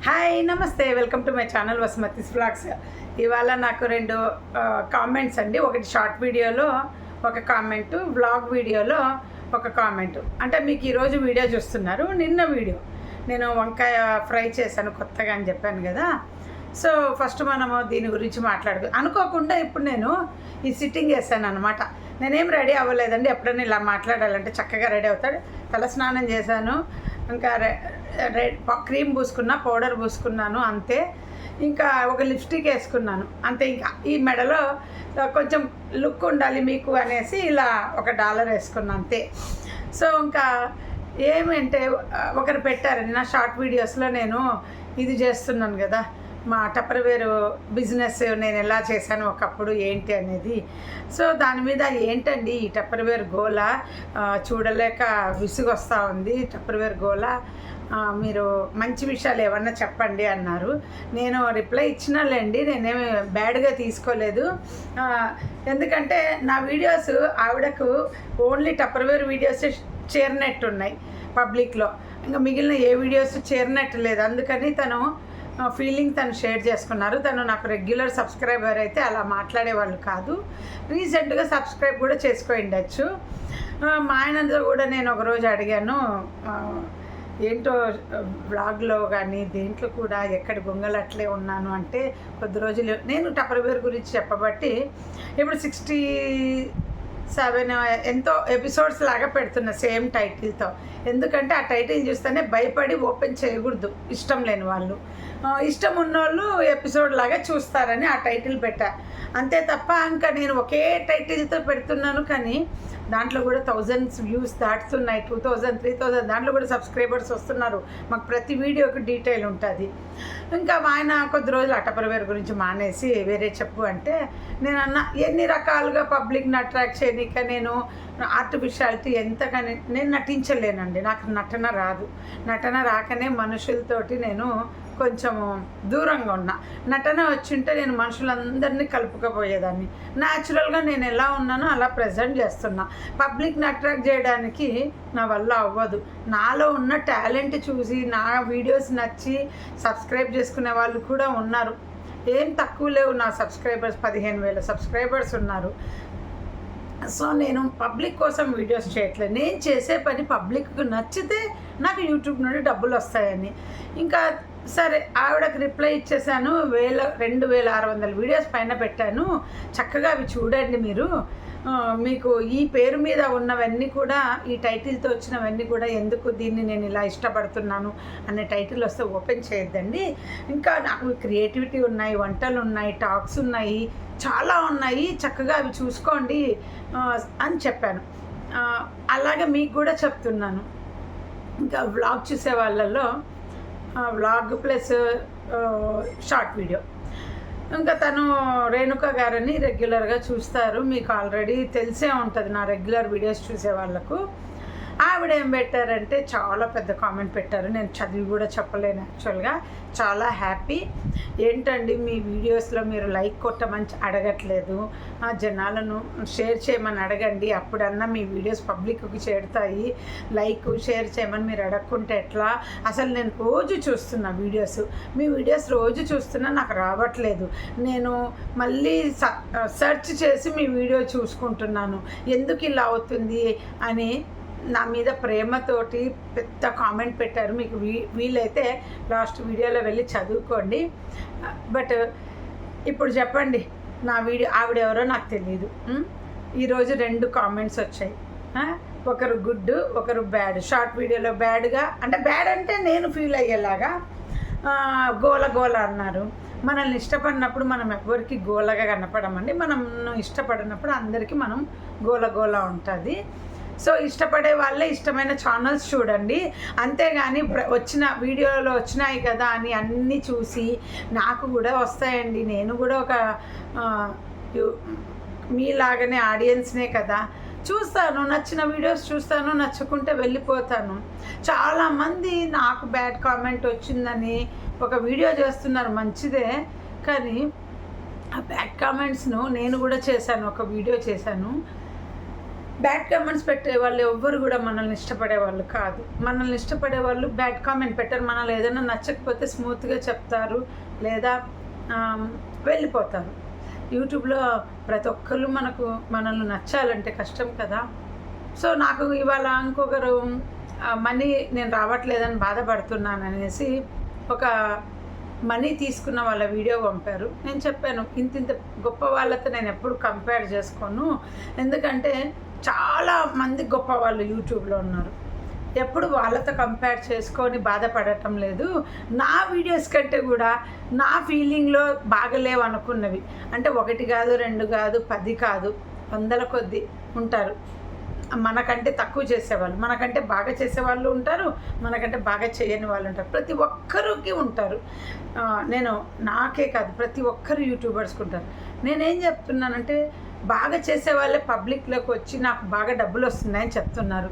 Hi నమస్తే, welcome to my channel Vasumathi's vlogs. ఇవాళ నాకు రెండు కామెంట్స్ అండి. ఒకటి షార్ట్ వీడియోలో ఒక కామెంటు, వ్లాగ్ వీడియోలో ఒక కామెంటు. అంటే మీకు ఈరోజు వీడియో చూస్తున్నారు, నిన్న వీడియో నేను వంకాయ ఫ్రై చేశాను కొత్తగా అని చెప్పాను కదా. సో ఫస్ట్ మనము దీని గురించి అనుకోకుండా ఇప్పుడు నేను ఈ సిట్టింగ్ వేసాను అనమాట. నేనేం రెడీ అవ్వలేదండి. ఎప్పుడైనా ఇలా మాట్లాడాలంటే చక్కగా రెడీ అవుతాడు. తలస్నానం చేశాను, ఇంకా క్రీమ్ పూసుకున్నా, పౌడర్ పూసుకున్నాను అంతే. ఇంకా ఒక లిప్స్టిక్ వేసుకున్నాను అంతే. ఇంకా ఈ మెడలో కొంచెం లుక్ ఉండాలి మీకు అనేసి ఇలా $1 వేసుకున్నాను అంతే. సో ఇంకా ఏమంటే ఒకరు పెట్టారండి నా షార్ట్ వీడియోస్లో, నేను ఇది చేస్తున్నాను కదా, మా టప్పర్వేర్ బిజినెస్ నేను ఎలా చేశాను ఒకప్పుడు ఏంటి అనేది. సో దాని మీద ఏంటండి ఈ టప్పర్వేర్ గోల, చూడలేక విసుగొస్తూ ఉంది టప్పర్వేర్ గోల, మీరు మంచి విషయాలు ఏమన్నా చెప్పండి అన్నారు. నేను రిప్లై ఇచ్చినాలేండి, నేనేమి బ్యాడ్గా తీసుకోలేదు. ఎందుకంటే నా వీడియోస్ ఆవిడకు ఓన్లీ టప్పర్వేర్ వీడియోస్ చేరినట్టున్నాయి పబ్లిక్లో, ఇంకా మిగిలిన ఏ వీడియోస్ చేరినట్టు లేదు. అందుకని తను తను షేర్ చేసుకున్నారు. తను నాకు రెగ్యులర్ సబ్స్క్రైబర్ అయితే అలా మాట్లాడేవాళ్ళు కాదు. రీసెంట్గా సబ్స్క్రైబ్ కూడా చేసుకోండొచ్చు. మా ఆయనతో కూడా నేను ఒకరోజు అడిగాను, ఏంటో బ్లాగ్లో కానీ దేంట్లో కూడా ఎక్కడ గొంగలు అట్లే ఉన్నాను అంటే, కొద్ది రోజులు నేను టప్పర్వేర్ గురించి చెప్పబట్టి ఇప్పుడు 67 ఎంతో ఎపిసోడ్స్ లాగా పెడుతున్నా సేమ్ టైటిల్తో. ఎందుకంటే ఆ టైటిల్ చూస్తేనే భయపడి ఓపెన్ చేయకూడదు, ఇష్టం లేని వాళ్ళు. ఇష్టం ఉన్నోళ్ళు ఎపిసోడ్ లాగా చూస్తారని ఆ టైటిల్ పెట్టా అంతే తప్ప, ఇంకా నేను ఒకే టైటిల్తో పెడుతున్నాను. కానీ దాంట్లో కూడా 1000 వ్యూస్ దాటుతున్నాయి, 2000, 3000 దాంట్లో కూడా సబ్స్క్రైబర్స్ వస్తున్నారు. మాకు ప్రతి వీడియోకి డీటెయిల్ ఉంటుంది. ఇంకా ఆయన కొద్ది రోజులు టప్పర్వేర్ గురించి మానేసి వేరే చెప్పు అంటే, నేను అన్న ఎన్ని రకాలుగా పబ్లిక్ని అట్రాక్ట్ చేయనిక నేను ఆర్టిఫిషియాలిటీ ఎంతగానే నేను నటించలేనండి. నాకు నటన రాదు. నటన రాకనే మనుషులతోటి నేను కొంచెము దూరంగా ఉన్నా. నటన వచ్చింటే నేను మనుషులందరినీ కలుపుకపోయేదాన్ని. న్యాచురల్గా నేను ఎలా ఉన్నానో అలా ప్రజెంట్ చేస్తున్నా. పబ్లిక్ని అట్రాక్ట్ చేయడానికి నా వల్ల అవ్వదు. నాలో ఉన్న టాలెంట్ చూసి నా వీడియోస్ నచ్చి సబ్స్క్రైబ్ చేసుకునే వాళ్ళు కూడా ఉన్నారు. ఏం తక్కువ లేవు నా సబ్స్క్రైబర్స్, 15,000 సబ్స్క్రైబర్స్ ఉన్నారు. సో నేను పబ్లిక్ కోసం వీడియోస్ చేయట్లేదు. నేను చేసే పని పబ్లిక్కి నచ్చితే నాకు యూట్యూబ్ నుండి డబ్బులు వస్తాయని. ఇంకా సరే ఆవిడకి రిప్లై ఇచ్చేసాను. 2600 వీడియోస్ పైన పెట్టాను, చక్కగా అవి చూడండి మీరు. మీకు ఈ పేరు మీద ఉన్నవన్నీ కూడా, ఈ టైటిల్తో వచ్చినవన్నీ కూడా, ఎందుకు దీన్ని నేను ఇలా ఇష్టపడుతున్నాను అనే టైటిల్ వస్తే ఓపెన్ చేయొద్దండి. ఇంకా నాకు క్రియేటివిటీ ఉన్నాయి, వంటలు ఉన్నాయి, టాక్స్ ఉన్నాయి, చాలా ఉన్నాయి, చక్కగా అవి చూసుకోండి అని చెప్పాను. అలాగే మీకు కూడా చెప్తున్నాను. ఇంకా వ్లాగ్ చూసే వాళ్ళల్లో వ్లాగ్ ప్లస్ షార్ట్ వీడియో, ఇంకా తను రేణుక గారని రెగ్యులర్గా చూస్తారు, మీకు ఆల్రెడీ తెలిసే ఉంటుంది నా రెగ్యులర్ వీడియోస్ చూసే వాళ్ళకు. ఆవిడ ఏం పెట్టారంటే చాలా పెద్ద కామెంట్ పెట్టారు. నేను చదివి కూడా చెప్పలేను యాక్చువల్గా. చాలా హ్యాపీ, ఏంటండి మీ వీడియోస్లో మీరు లైక్ కొట్టమని అడగట్లేదు, జనాలను షేర్ చేయమని అడగండి, అప్పుడన్నా మీ వీడియోస్ పబ్లిక్కి చేరుతాయి. లైక్ షేర్ చేయమని మీరు అడగకుంటే ఎట్లా? అసలు నేను రోజు చూస్తున్నా వీడియోస్, మీ వీడియోస్ రోజు చూస్తున్నా, నాకు రావట్లేదు. నేను మళ్ళీ సెర్చ్ చేసి మీ వీడియో చూసుకుంటున్నాను, ఎందుకు ఇలా అవుతుంది అని నా మీద ప్రేమతోటి పెద్ద కామెంట్ పెట్టారు. మీకు వీలైతే లాస్ట్ వీడియోలో వెళ్ళి చదువుకోండి. బట్ ఇప్పుడు చెప్పండి, నా వీడియో ఆవిడెవరో నాకు తెలియదు. ఈరోజు 2 కామెంట్స్ వచ్చాయి. ఒకరు గుడ్, ఒకరు బ్యాడ్. షార్ట్ వీడియోలో బ్యాడ్గా, అంటే బ్యాడ్ అంటే నేను ఫీల్ అయ్యేలాగా గోల గోల అన్నారు. మనల్ని ఇష్టపడినప్పుడు మనం ఎవరికి గోలగా కనపడమండి. మనం ఇష్టపడినప్పుడు అందరికీ మనం గోల గోల ఉంటుంది. సో ఇష్టపడే వాళ్ళే ఇష్టమైన ఛానల్స్ చూడండి, అంతేగాని వచ్చిన వీడియోలో వచ్చినాయి కదా అని అన్నీ చూసి నాకు కూడా వస్తాయండి, నేను కూడా ఒక మీలాగనే ఆడియన్స్నే కదా, చూస్తాను, నచ్చిన వీడియోస్ చూస్తాను, నచ్చకుంటే వెళ్ళిపోతాను. చాలామంది నాకు బ్యాడ్ కామెంట్ వచ్చిందని ఒక వీడియో చేస్తున్నారు, మంచిదే. కానీ ఆ బ్యాడ్ కామెంట్స్ను నేను కూడా చేశాను, ఒక వీడియో చేశాను. బ్యాడ్ కామెంట్స్ పెట్టే వాళ్ళు ఎవ్వరు కూడా మనల్ని ఇష్టపడే వాళ్ళు కాదు. మనల్ని ఇష్టపడే వాళ్ళు బ్యాడ్ కామెంట్ పెట్టారు. మనల్ని ఏదైనా నచ్చకపోతే స్మూత్గా చెప్తారు లేదా వెళ్ళిపోతారు. యూట్యూబ్లో ప్రతి ఒక్కరు మనల్ని నచ్చాలంటే కష్టం కదా. సో నాకు ఇవాళ ఇంకొకరు మనీ నేను రావట్లేదని బాధపడుతున్నాను అనేసి ఒక మనీ తీసుకున్న వాళ్ళ వీడియో పంపారు. నేను చెప్పాను, ఇంత గొప్ప వాళ్ళతో నేను ఎప్పుడు కంపేర్ చేసుకోను, ఎందుకంటే చాలా మంది గొప్ప వాళ్ళు యూట్యూబ్లో ఉన్నారు. ఎప్పుడు వాళ్ళతో కంపేర్ చేసుకొని బాధపడటం లేదు. నా వీడియోస్ కంటే కూడా నా ఫీలింగ్లో బాగలేవు అనుకున్నవి అంటే 1 కాదు 2 కాదు 10 కాదు 100 కొద్ది ఉంటారు. మనకంటే తక్కువ చేసేవాళ్ళు, మనకంటే బాగా చేసేవాళ్ళు ఉంటారు, మనకంటే బాగా చేయని వాళ్ళు ఉంటారు. ప్రతి ఒక్కరికి ఉంటారు. నేను నాకే కాదు, ప్రతి ఒక్కరు యూట్యూబర్స్కి ఉంటారు. నేనేం చెప్తున్నానంటే బాగా చేసే వాళ్ళే పబ్లిక్లోకి వచ్చి నాకు బాగా డబ్బులు వస్తున్నాయని చెప్తున్నారు.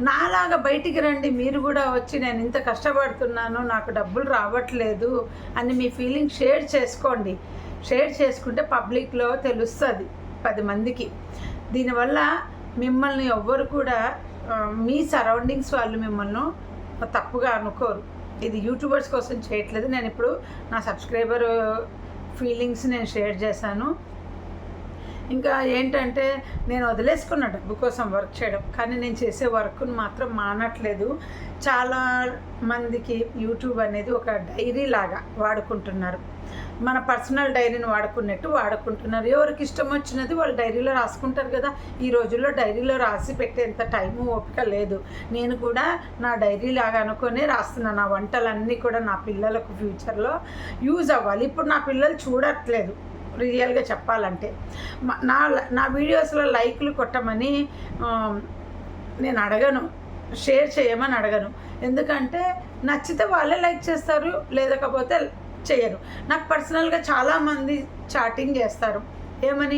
నాలాగా బయటికి రండి, మీరు కూడా వచ్చి నేను ఇంత కష్టపడుతున్నాను నాకు డబ్బులు రావట్లేదు అని మీ ఫీలింగ్ షేర్ చేసుకోండి. షేర్ చేసుకుంటే పబ్లిక్లో తెలుస్తుంది 10 మందికి. దీనివల్ల మిమ్మల్ని ఎవ్వరు కూడా మీ సరౌండింగ్స్ వాళ్ళు మిమ్మల్ని తప్పుగా అనుకోరు. ఇది యూట్యూబర్స్ కోసం చేయట్లేదు. నేను ఇప్పుడు నా సబ్స్క్రైబర్ ఫీలింగ్స్ నేను షేర్ చేశాను. ఇంకా ఏంటంటే నేను వదిలేసుకున్న డబ్బు కోసం వర్క్ చేయడం, కానీ నేను చేసే వర్క్ను మాత్రం మానట్లేదు. చాలా మందికి యూట్యూబ్ అనేది ఒక డైరీ లాగా వాడుకుంటున్నారు. మన పర్సనల్ డైరీని వాడుకున్నట్టు వాడుకుంటున్నారు. ఎవరికి ఇష్టం వచ్చినది వాళ్ళు డైరీలో రాసుకుంటారు కదా. ఈ రోజుల్లో డైరీలో రాసి పెట్టేంత టైము ఓపిక లేదు. నేను కూడా నా డైరీ లాగా అనుకునే రాస్తున్నాను. నా వంటలన్నీ కూడా నా పిల్లలకు ఫ్యూచర్లో యూజ్ అవ్వాలి. ఇప్పుడు నా పిల్లలు చూడట్లేదు రియల్గా చెప్పాలంటే. నా వీడియోస్లో లైక్లు కొట్టమని నేను అడగను, షేర్ చేయమని అడగను. ఎందుకంటే నచ్చితే వాళ్ళే లైక్ చేస్తారు, లేకపోతే చేయరు. నాకు పర్సనల్గా చాలామంది చాటింగ్ చేస్తారు. ఏమని,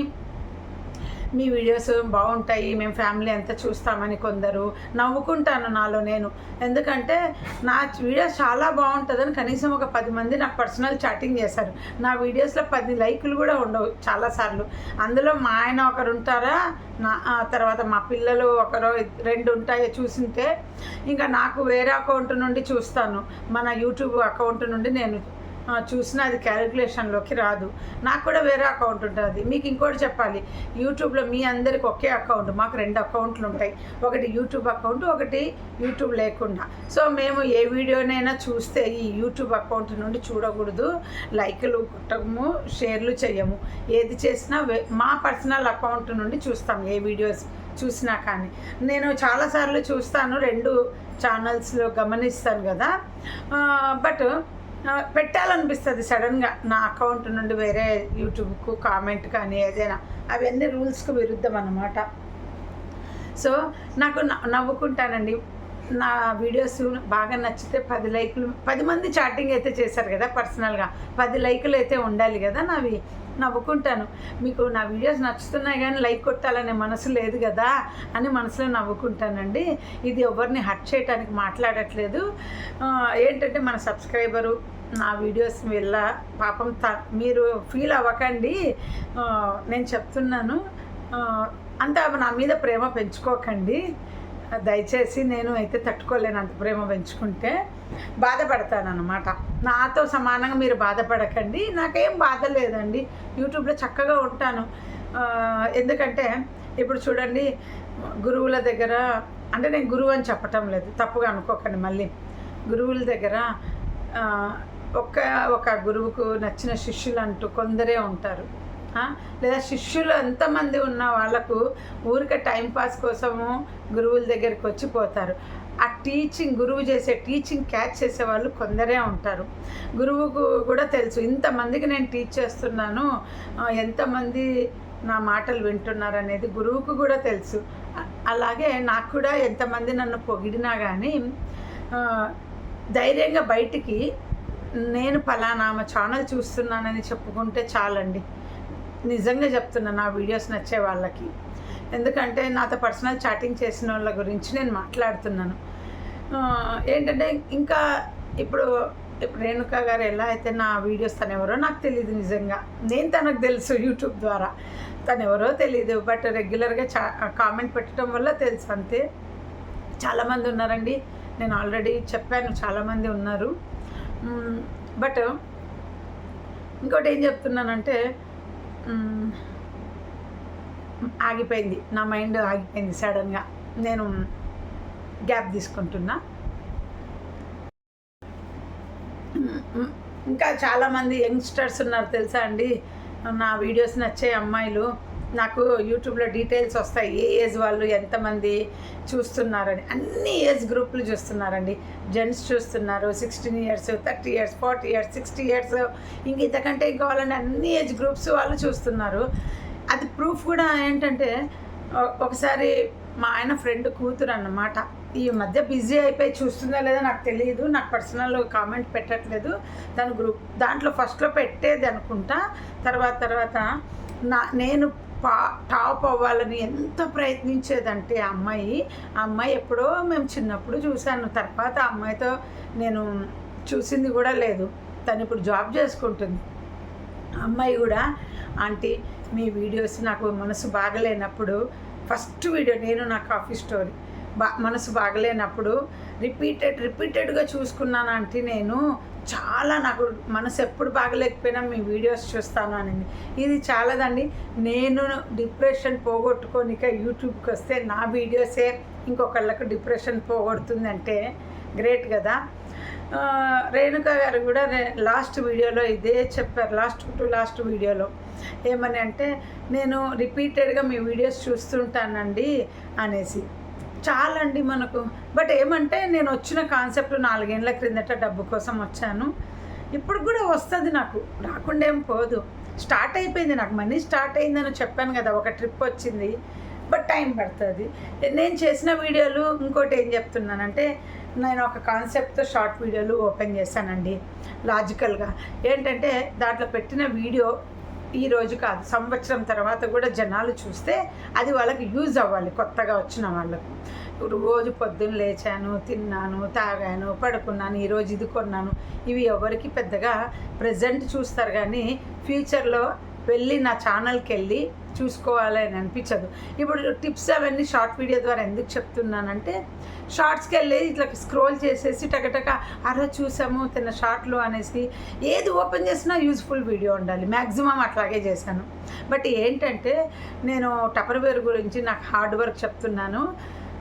మీ వీడియోస్ బాగుంటాయి, మేము ఫ్యామిలీ అంతా చూస్తామని. కొందరు నవ్వుకుంటాను నాలో నేను, ఎందుకంటే నా వీడియోస్ చాలా బాగుంటుందని కనీసం ఒక 10 మంది నాకు పర్సనల్ చాటింగ్ చేశారు. నా వీడియోస్లో 10 లైకులు కూడా ఉండవు చాలాసార్లు. అందులో మా ఆయన ఒకరు ఉంటారా, తర్వాత మా పిల్లలు 1-2 ఉంటాయి చూసింటే. ఇంకా నాకు వేరే అకౌంట్ నుండి చూస్తాను, మన యూట్యూబ్ అకౌంట్ నుండి నేను చూసినా అది క్యాలిక్యులేషన్లోకి రాదు. నాకు కూడా వేరే అకౌంట్ ఉంటుంది. మీకు ఇంకోటి చెప్పాలి, యూట్యూబ్లో మీ అందరికి ఒకే అకౌంట్, మాకు 2 అకౌంట్లు ఉంటాయి. ఒకటి యూట్యూబ్ అకౌంట్, ఒకటి యూట్యూబ్ లేకుండా. సో మేము ఏ వీడియోనైనా చూస్తే ఈ యూట్యూబ్ అకౌంట్ నుండి చూడకూడదు, లైకులు కొట్టము, షేర్లు చేయము. ఏది చేసినా మా పర్సనల్ అకౌంట్ నుండి చూస్తాం. ఏ వీడియోస్ చూసినా కానీ నేను చాలాసార్లు చూస్తాను, 2 ఛానల్స్లో గమనిస్తాను కదా. బట్ పెట్టాలనిపిస్తుంది సడన్గా నా అకౌంట్ నుండి వేరే యూట్యూబ్కు కామెంట్ కానీ ఏదైనా, అవన్నీ రూల్స్కు విరుద్ధం అన్నమాట. సో నాకు నవ్వుకుంటానండి. నా వీడియోస్ బాగా నచ్చితే 10 లైకులు, 10 మంది చాటింగ్ అయితే చేశారు కదా పర్సనల్గా, 10 లైకులు అయితే ఉండాలి కదా నావి. నవ్వుకుంటాను, మీకు నా వీడియోస్ నచ్చుతున్నాయి కానీ లైక్ కొట్టాలనే మనసు లేదు కదా అని మనసులో నవ్వుకుంటానండి. ఇది ఎవరిని హర్ట్ చేయడానికి మాట్లాడట్లేదు. ఏంటంటే మన సబ్స్క్రైబరు నా వీడియోస్ వల్ల పాపం మీరు ఫీల్ అవ్వకండి, నేను చెప్తున్నాను. అంత నా మీద ప్రేమ పెంచుకోకండి దయచేసి. నేను అయితే తట్టుకోలేను అంత ప్రేమ పెంచుకుంటే, బాధపడతాను అన్నమాట. నాతో సమానంగా మీరు బాధపడకండి. నాకేం బాధ లేదండి, యూట్యూబ్లో చక్కగా ఉంటాను. ఎందుకంటే ఇప్పుడు చూడండి, గురువుల దగ్గర, అంటే నేను గురువు అని చెప్పటం లేదు, తప్పుగా అనుకోకండి మళ్ళీ. గురువుల దగ్గర ఒక గురువుకు నచ్చిన శిష్యులు అంటూ కొందరే ఉంటారు. లేదా శిష్యులు ఎంతమంది ఉన్న వాళ్ళకు ఊరికే టైంపాస్ కోసము గురువుల దగ్గరికి వచ్చిపోతారు. ఆ గురువు చేసే టీచింగ్ క్యాచ్ చేసే వాళ్ళు కొందరే ఉంటారు. గురువుకు కూడా తెలుసు ఇంతమందికి నేను టీచ్ చేస్తున్నాను, ఎంతమంది నా మాటలు వింటున్నారు అనేది గురువుకు కూడా తెలుసు. అలాగే నాకు కూడా ఎంతమంది నన్ను పొగిడినా కానీ ధైర్యంగా బయటికి నేను ఫలానా ఆమె ఛానల్ చూస్తున్నానని చెప్పుకుంటే చాలండి. నిజంగా చెప్తున్నా, నా వీడియోస్ నచ్చే వాళ్ళకి. ఎందుకంటే నాతో పర్సనల్ చాటింగ్ చేసిన వాళ్ళ గురించి నేను మాట్లాడుతున్నాను. ఏంటంటే ఇంకా ఇప్పుడు రేణుక గారు ఎలా అయితే నా వీడియోస్ తను ఎవరో నాకు తెలియదు, నిజంగా నేను తనకు తెలుసు యూట్యూబ్ ద్వారా, తను ఎవరో తెలియదు. బట్ రెగ్యులర్గా కామెంట్ పెట్టడం వల్ల తెలుసు అంతే. చాలామంది ఉన్నారండి, నేను ఆల్రెడీ చెప్పాను, చాలామంది ఉన్నారు. బట్ ఇంకోటి ఏం చెప్తున్నానంటే, ఆగిపోయింది నా మైండ్, ఆగిపోయింది సడన్గా. నేను గ్యాప్ తీసుకుంటున్నా. ఇంకా చాలామంది యంగ్స్టర్స్ ఉన్నారు తెలుసా అండి, నా వీడియోస్ నచ్చే అమ్మాయిలు. నాకు యూట్యూబ్లో డీటెయిల్స్ వస్తాయి, ఏ ఏజ్ వాళ్ళు ఎంతమంది చూస్తున్నారని. అన్ని ఏజ్ గ్రూపులు చూస్తున్నారండి. జెంట్స్ చూస్తున్నారు, 16 years, 30 years, 40 years, 60 years, ఇంక ఇంతకంటే కావాలంటే అన్ని ఏజ్ గ్రూప్స్ వాళ్ళు చూస్తున్నారు. అది ప్రూఫ్ కూడా ఏంటంటే, ఒకసారి మా ఆయన ఫ్రెండ్ కూతురు అన్నమాట. ఈ మధ్య బిజీ అయిపోయి చూస్తుందా లేదా నాకు తెలియదు, నాకు పర్సనల్ కామెంట్ పెట్టట్లేదు. తన గ్రూప్ దాంట్లో ఫస్ట్లో పెట్టేది అనుకుంటా. తర్వాత నేను టాప్ అవ్వాలని ఎంత ప్రయత్నించేదంటే ఆ అమ్మాయి ఎప్పుడో మేము చిన్నప్పుడు చూశాను. తర్వాత ఆ అమ్మాయితో నేను చూసింది కూడా లేదు. తను ఇప్పుడు జాబ్ చేసుకుంటుంది. అమ్మాయి కూడా, ఆంటీ మీ వీడియోస్ నాకు మనసు బాగలేనప్పుడు, ఫస్ట్ వీడియో నేను నా కాఫీ స్టోరీ మనసు బాగలేనప్పుడు రిపీటెడ్గా చూసుకున్నాను ఆంటీ. నేను చాలా, నాకు మనసు ఎప్పుడు బాగలేకపోయినా మీ వీడియోస్ చూస్తాను అని. ఇది చాలాదండి. నేను డిప్రెషన్ పోగొట్టుకోనిక యూట్యూబ్కి వస్తే నా వీడియోసే ఇంకొకళ్ళకు డిప్రెషన్ పోగొడుతుంది అంటే గ్రేట్ కదా. రేణుక గారు కూడా లాస్ట్ వీడియోలో ఇదే చెప్పారు, లాస్ట్ వీడియోలో ఏమని అంటే, నేను రిపీటెడ్గా మీ వీడియోస్ చూస్తుంటానండి అనేసి. చాలండి మనకు. బట్ ఏమంటే, నేను వచ్చిన కాన్సెప్ట్ 4 ఏళ్ళ క్రిందట డబ్బు కోసం వచ్చాను. ఇప్పుడు కూడా వస్తుంది నాకు, రాకుండా ఏం పోదు. స్టార్ట్ అయిపోయింది, నాకు మనీ స్టార్ట్ అయిందని చెప్పాను కదా, ఒక ట్రిప్ వచ్చింది. బట్ టైం పడుతుంది. నేను చేసిన వీడియోలు, ఇంకోటి ఏం చెప్తున్నానంటే, నేను ఒక కాన్సెప్ట్తో షార్ట్ వీడియోలు ఓపెన్ చేశానండి లాజికల్గా. ఏంటంటే దాంట్లో పెట్టిన వీడియో ఈరోజు కాదు, సంవత్సరం తర్వాత కూడా జనాలు చూస్తే అది వాళ్ళకి యూజ్ అవ్వాలి. కొత్తగా వచ్చిన వాళ్ళకు రోజు పొద్దున్న లేచాను, తిన్నాను, తాగాను, పడుకున్నాను, ఈరోజు ఇది కొన్నాను, ఇవి ఎవరికి పెద్దగా ప్రజెంట్ చూస్తారు కానీ ఫ్యూచర్లో వెళ్ళి నా ఛానల్కి వెళ్ళి చూసుకోవాలి అని అనిపించదు. ఇప్పుడు టిప్స్ అవన్నీ షార్ట్ వీడియో ద్వారా ఎందుకు చెప్తున్నానంటే, షార్ట్స్కి వెళ్ళి ఇట్లా స్క్రోల్ చేసేసి టకటక అలా చూసాము తిన్న షార్ట్లు అనేసి ఏది ఓపెన్ చేసినా యూజ్ఫుల్ వీడియో ఉండాలి. మ్యాక్సిమం అట్లాగే చేశాను. బట్ ఏంటంటే, నేను టపర్వేర్ గురించి నాకు హార్డ్ వర్క్ చెప్తున్నాను.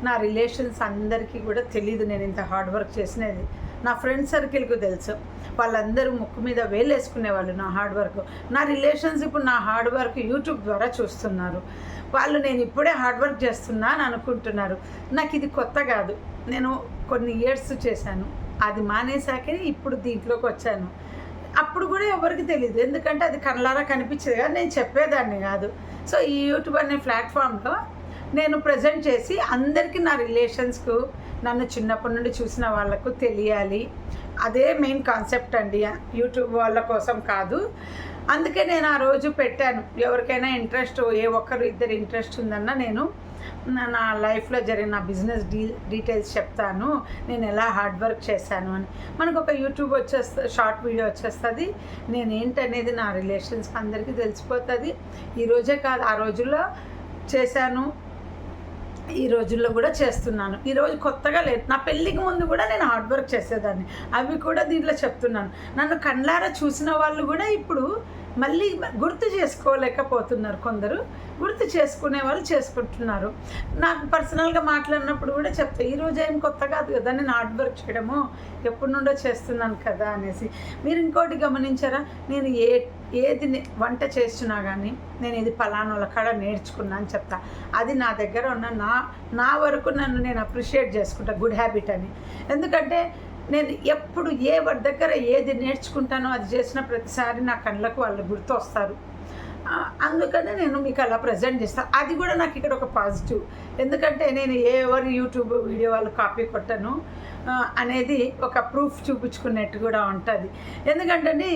నా రిలేషన్స్ అందరికీ కూడా తెలీదు నేను ఇంత హార్డ్ వర్క్ చేసినది. నా ఫ్రెండ్ సర్కిల్కి తెలుసు, వాళ్ళందరూ ముక్కు మీద వేలేసుకునేవాళ్ళు నా హార్డ్ వర్క్. నా రిలేషన్స్ ఇప్పుడు నా హార్డ్ వర్క్ యూట్యూబ్ ద్వారా చూస్తున్నారు. వాళ్ళు నేను ఇప్పుడే హార్డ్ వర్క్ చేస్తున్నా అని అనుకుంటున్నారు. నాకు ఇది కొత్త కాదు, నేను కొన్ని ఇయర్స్ చేశాను. అది మానేశాకే ఇప్పుడు దీంట్లోకి వచ్చాను. అప్పుడు కూడా ఎవరికి తెలియదు, ఎందుకంటే అది కళ్ళారా కనిపించేది కాదు, నేను చెప్పేదాన్ని కాదు. సో ఈ యూట్యూబ్ అనే ప్లాట్ఫామ్లో నేను ప్రజెంట్ చేసి అందరికీ నా రిలేషన్స్కు, నన్ను చిన్నప్పటి నుండి చూసిన వాళ్ళకు తెలియాలి. అదే మెయిన్ కాన్సెప్ట్ అండి, యూట్యూబ్ వాళ్ళ కోసం కాదు. అందుకే నేను ఆ రోజు పెట్టాను, ఎవరికైనా ఇంట్రెస్ట్, ఏ ఒక్కరు ఇద్దరు ఇంట్రెస్ట్ ఉందన్నా నేను నా లైఫ్లో జరిగిన బిజినెస్ డీటెయిల్స్ చెప్తాను, నేను ఎలా హార్డ్ వర్క్ చేశాను అని. మనకు ఒక యూట్యూబ్ షార్ట్ వీడియో వచ్చేస్తుంది, నేను ఏంటనేది నా రిలేషన్స్ అందరికీ తెలిసిపోతుంది. ఈరోజే కాదు, ఆ రోజుల్లో చేశాను, ఈ రోజుల్లో కూడా చేస్తున్నాను. ఈరోజు కొత్తగా లేదు, నా పెళ్ళికి ముందు కూడా నేను హార్డ్ వర్క్ చేసేదాన్ని. అవి కూడా దీంట్లో చెప్తున్నాను. నన్ను కళ్ళారా చూసిన వాళ్ళు కూడా ఇప్పుడు మళ్ళీ గుర్తు చేసుకోలేకపోతున్నారు. కొందరు గుర్తు చేసుకునే వాళ్ళు చేసుకుంటున్నారు. నాకు పర్సనల్గా మాట్లాడినప్పుడు కూడా చెప్తా, ఈరోజు ఏం కొత్త కాదు కదా, నేను హార్డ్ వర్క్ చేయడము ఎప్పటి నుండో చేస్తున్నాను కదా అనేసి. మీరు ఇంకోటి గమనించారా, నేను ఏది వంట చేస్తున్నా కానీ నేను ఇది పలానాల కాడ నేర్చుకున్నా అని చెప్తా. అది నా దగ్గర ఉన్న నా వరకు నన్ను నేను అప్రిషియేట్ చేసుకుంటా, గుడ్ హ్యాబిట్ అని. ఎందుకంటే నేను ఎప్పుడు ఎవరి దగ్గర ఏది నేర్చుకుంటానో అది చేసిన ప్రతిసారి నా కళ్ళకు వాళ్ళు గుర్తు వస్తారు. అందుకనే నేను మీకు అలా ప్రజెంట్ చేస్తాను. అది కూడా నాకు ఇక్కడ ఒక పాజిటివ్, ఎందుకంటే నేను ఎవరి యూట్యూబ్ వీడియో వాళ్ళు కాపీ కొట్టను అనేది ఒక ప్రూఫ్ చూపించుకున్నట్టు కూడా ఉంటుంది. ఎందుకంటే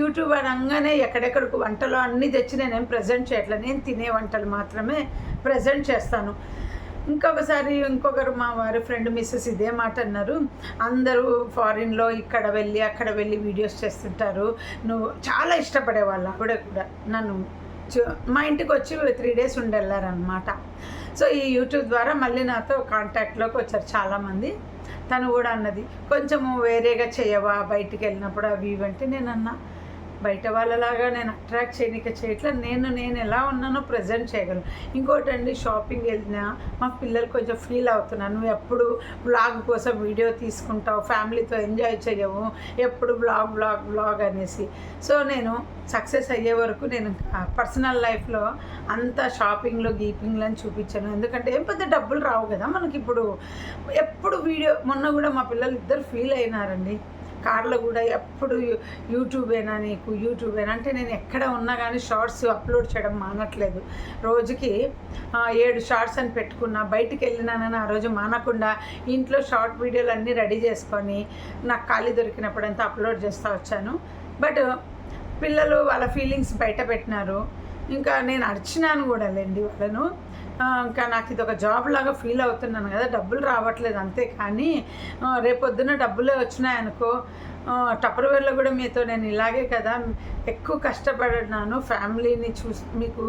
యూట్యూబ్ అనగానే ఎక్కడెక్కడికి వంటలు అన్నీ తెచ్చి నేనేం ప్రజెంట్ చేయట్లేదు, నేను తినే వంటలు మాత్రమే ప్రజెంట్ చేస్తాను. ఇంకొకరు మా వారి ఫ్రెండ్ మిస్సెస్ ఇదే మాట అన్నారు, అందరూ ఫారిన్లో అక్కడ వెళ్ళి వీడియోస్ చేస్తుంటారు, నువ్వు చాలా ఇష్టపడేవాళ్ళు ఆవిడ కూడా నన్ను మా ఇంటికి వచ్చి 3 days వెళ్ళారనమాట. సో ఈ యూట్యూబ్ ద్వారా మళ్ళీ నాతో కాంటాక్ట్లోకి వచ్చారు చాలామంది. తను కూడా అన్నది, కొంచెము వేరేగా చేయవా బయటికి వెళ్ళినప్పుడు అవి ఇవంటే నేను అన్నా, బయట వాళ్ళలాగా నేను అట్రాక్ట్ చేయట్లా, నేను ఎలా ఉన్నానో ప్రజెంట్ చేయగలను. ఇంకోటండి, షాపింగ్ వెళ్ళినా మా పిల్లలు కొంచెం ఫీల్ అవుతున్నాను, నువ్వు ఎప్పుడు బ్లాగ్ కోసం వీడియో తీసుకుంటావు, ఫ్యామిలీతో ఎంజాయ్ చేయవు, ఎప్పుడు బ్లాగ్ అనేసి. సో నేను సక్సెస్ అయ్యే వరకు నేను పర్సనల్ లైఫ్లో అంత షాపింగ్లో గీపింగ్లో అని చూపించాను. ఎందుకంటే ఏం పెద్ద డబ్బులు రావు కదా మనకి. ఇప్పుడు ఎప్పుడు వీడియో, మొన్న కూడా మా పిల్లలు ఇద్దరు ఫీల్ అయినారండి, కార్లో కూడా ఎప్పుడు యూట్యూబేనా అంటే నేను ఎక్కడ ఉన్నా కానీ షార్ట్స్ అప్లోడ్ చేయడం మానట్లేదు. రోజుకి 7 షార్ట్స్ అని పెట్టుకున్నా, బయటికి వెళ్ళినానని ఆ రోజు మానకుండా ఇంట్లో షార్ట్ వీడియోలు అన్నీ రెడీ చేసుకొని నాకు ఖాళీ దొరికినప్పుడంతా అప్లోడ్ చేస్తూ వచ్చాను. బట్ పిల్లలు వాళ్ళ ఫీలింగ్స్ బయట పెట్టినారు, ఇంకా నేను అరిచినాను కూడా లేండి వాళ్ళను. ఇంకా నాకు ఇది ఒక జాబ్ లాగా ఫీల్ అవుతున్నాను కదా, డబ్బులు రావట్లేదు అంతే, కానీ రేపొద్దున డబ్బులే వచ్చినాయనుకో, టపర్వేర్లో కూడా మీతో నేను ఇలాగే కదా ఎక్కువ కష్టపడినాను, ఫ్యామిలీని మీకు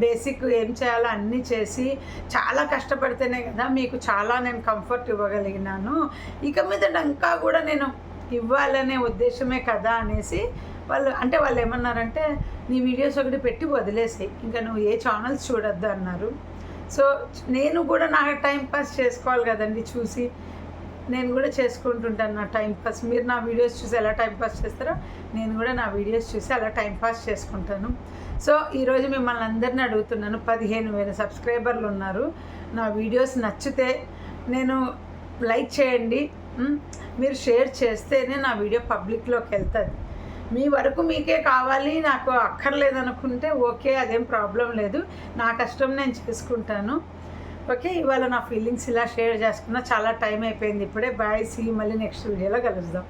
బేసిక్ ఏం చేయాలో అన్నీ చేసి చాలా కష్టపడితేనే కదా మీకు చాలా నేను కంఫర్ట్ ఇవ్వగలిగినాను, ఇక మీద ఇంకా కూడా నేను ఇవ్వాలనే ఉద్దేశమే కదా అనేసి వాళ్ళు ఏమన్నారంటే, నీ వీడియోస్ ఒకటి పెట్టి వదిలేసాయి, ఇంకా నువ్వు ఏ ఛానల్స్ చూడొద్దు అన్నారు. సో నేను కూడా నా టైంపాస్ చేసుకోవాలి కదండి, చూసి నేను కూడా చేసుకుంటుంటాను నా టైంపాస్. మీరు నా వీడియోస్ చూసి ఎలా టైంపాస్ చేస్తారో నేను కూడా నా వీడియోస్ చూసి అలా టైంపాస్ చేసుకుంటాను. సో ఈరోజు మిమ్మల్ని అందరినీ అడుగుతున్నాను, 15,000 సబ్స్క్రైబర్లు ఉన్నారు, నా వీడియోస్ నచ్చితే నేను లైక్ చేయండి, మీరు షేర్ చేస్తేనే నా వీడియో పబ్లిక్లోకి వెళ్తుంది. మీ వరకు మీకే కావాలి, నాకు అక్కర్లేదనుకుంటే ఓకే, అదేం ప్రాబ్లం లేదు, నా కష్టం నేను చేసుకుంటాను. ఓకే, ఇవాళ నా ఫీలింగ్స్ ఇలా షేర్ చేసుకున్నా, చాలా టైం అయిపోయింది ఇప్పుడే. బాయ్, సీ, మళ్ళీ నెక్స్ట్ వీడియోలో కలుద్దాం.